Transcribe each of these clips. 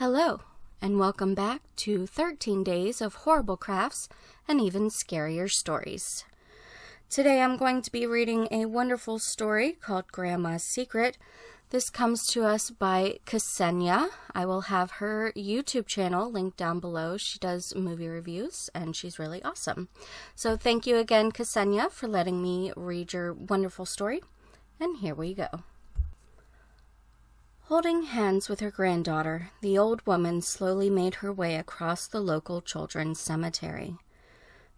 Hello, and welcome back to 13 Days of Horrible Crafts and Even Scarier Stories. Today I'm going to be reading a wonderful story called Grandma's Secret. This comes to us by Ksenia. I will have her YouTube channel linked down below. She does movie reviews, and she's really awesome. So thank you again, Ksenia, for letting me read your wonderful story. And here we go. Holding hands with her granddaughter, the old woman slowly made her way across the local children's cemetery.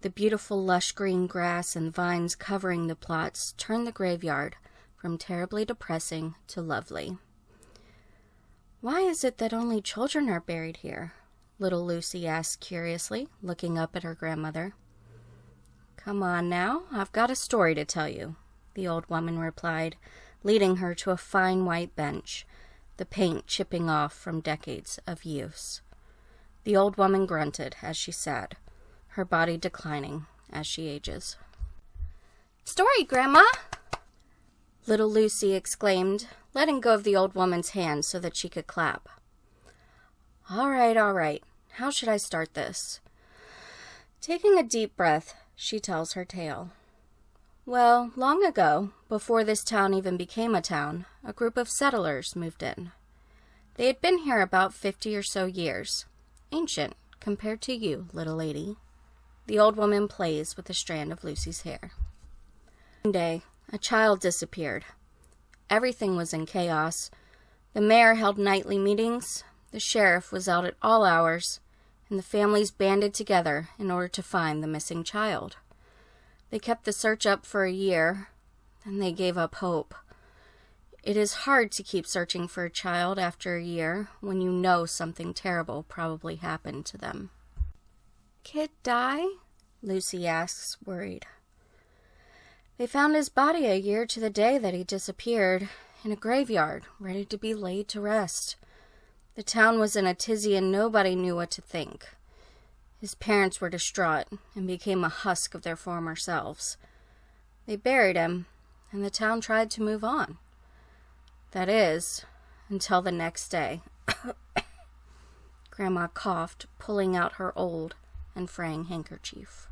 The beautiful lush green grass and vines covering the plots turned the graveyard from terribly depressing to lovely. "Why is it that only children are buried here?" little Lucy asked curiously, looking up at her grandmother. "Come on now, I've got a story to tell you," the old woman replied, leading her to a fine white bench, the paint chipping off from decades of use. The old woman grunted as she sat, her body declining as she ages. "Story, Grandma!" little Lucy exclaimed, letting go of the old woman's hand so that she could clap. All right. How should I start this?" Taking a deep breath, she tells her tale. Well, long ago, before this town even became a town, a group of settlers moved in. They had been here about 50 or so years, ancient compared to you, little lady. The old woman plays with a strand of Lucy's hair. One day, a child disappeared. Everything was in chaos. The mayor held nightly meetings, the sheriff was out at all hours, and the families banded together in order to find the missing child. They kept the search up for a year, then they gave up hope. It is hard to keep searching for a child after a year when you know something terrible probably happened to them. "Kid die?" Lucy asks, worried. "They found his body a year to the day that he disappeared, in a graveyard, ready to be laid to rest. The town was in a tizzy and nobody knew what to think. His parents were distraught and became a husk of their former selves. They buried him, and the town tried to move on. That is, until the next day." Grandma coughed, pulling out her old and fraying handkerchief.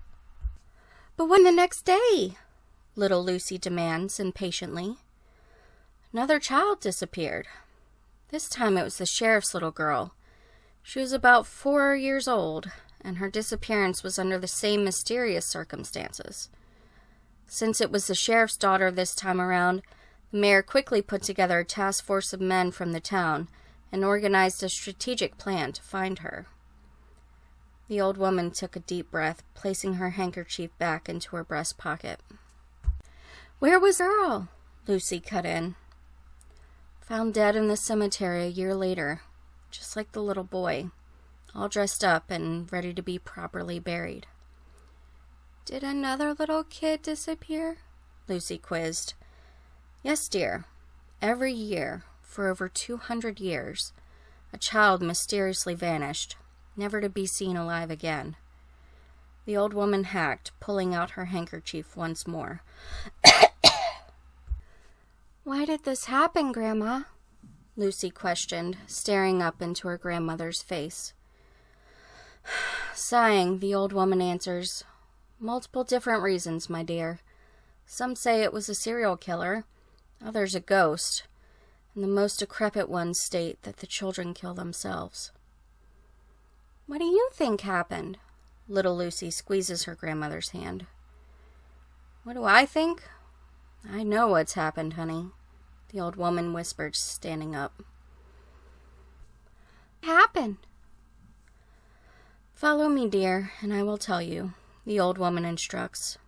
"But when the next day?" little Lucy demands impatiently. "Another child disappeared. This time it was the sheriff's little girl. She was about 4 years old, and her disappearance was under the same mysterious circumstances. Since it was the sheriff's daughter this time around, the mayor quickly put together a task force of men from the town and organized a strategic plan to find her." The old woman took a deep breath, placing her handkerchief back into her breast pocket. "Where was the girl?" Lucy cut in. "Found dead in the cemetery a year later, just like the little boy, all dressed up and ready to be properly buried." "Did another little kid disappear?" Lucy quizzed. "Yes, dear. Every year, for over 200 years, a child mysteriously vanished, never to be seen alive again." The old woman hacked, pulling out her handkerchief once more. "Why did this happen, Grandma?" Lucy questioned, staring up into her grandmother's face. Sighing, the old woman answers, "Multiple different reasons, my dear. Some say it was a serial killer, others a ghost, and the most decrepit ones state that the children kill themselves." "What do you think happened?" Little Lucy squeezes her grandmother's hand. "What do I think? I know what's happened, honey," the old woman whispered, standing up. "What happened?" "Follow me, dear, and I will tell you," the old woman instructs.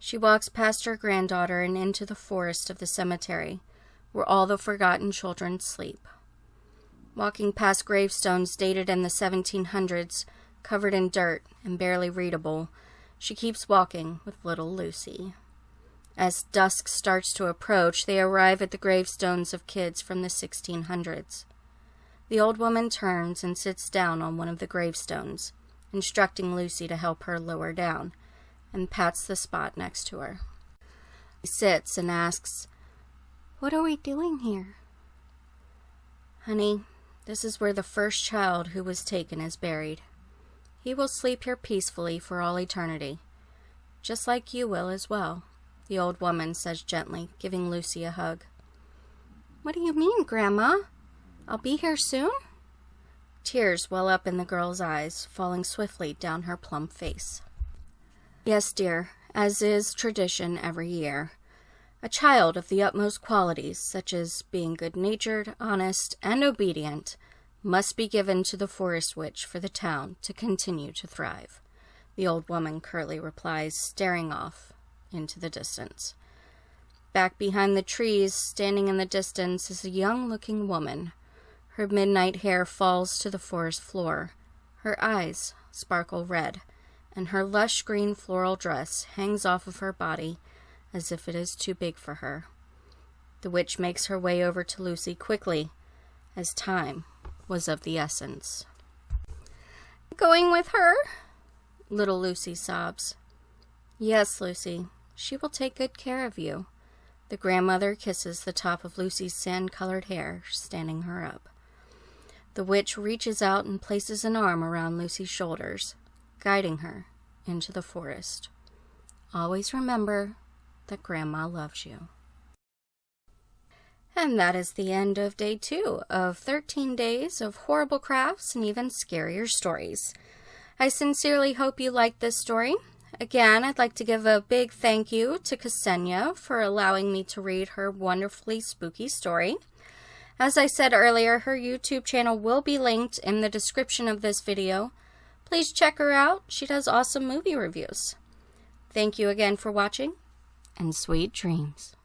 She walks past her granddaughter and into the forest of the cemetery, where all the forgotten children sleep. Walking past gravestones dated in the 1700s, covered in dirt and barely readable, she keeps walking with little Lucy. As dusk starts to approach, they arrive at the gravestones of kids from the 1600s. The old woman turns and sits down on one of the gravestones, instructing Lucy to help her lower down, and pats the spot next to her. She sits and asks, "What are we doing here?" "Honey, This is where the first child who was taken is buried. He will sleep here peacefully for all eternity, just like you will as well," the old woman says gently, giving Lucy a hug. "What do you mean, Grandma? I'll be here soon?" Tears well up in the girl's eyes, falling swiftly down her plump face. "Yes, dear, as is tradition every year. A child of the utmost qualities, such as being good-natured, honest, and obedient, must be given to the forest witch for the town to continue to thrive," the old woman curtly replies, staring off into the distance. Back behind the trees, standing in the distance, is a young-looking woman. Her midnight hair falls to the forest floor. Her eyes sparkle red, and her lush green floral dress hangs off of her body as if it is too big for her. The witch makes her way over to Lucy quickly, as time was of the essence. "Going with her?" little Lucy sobs. "Yes, Lucy, she will take good care of you." The grandmother kisses the top of Lucy's sand-colored hair, standing her up. The witch reaches out and places an arm around Lucy's shoulders, guiding her into the forest. Always remember that Grandma loves you. And that is the end of day 2 of 13 days of horrible crafts and even scarier stories. I sincerely hope you liked this story. Again, I'd like to give a big thank you to Ksenia for allowing me to read her wonderfully spooky story. As I said earlier, her YouTube channel will be linked in the description of this video. Please check her out. She does awesome movie reviews. Thank you again for watching, and sweet dreams.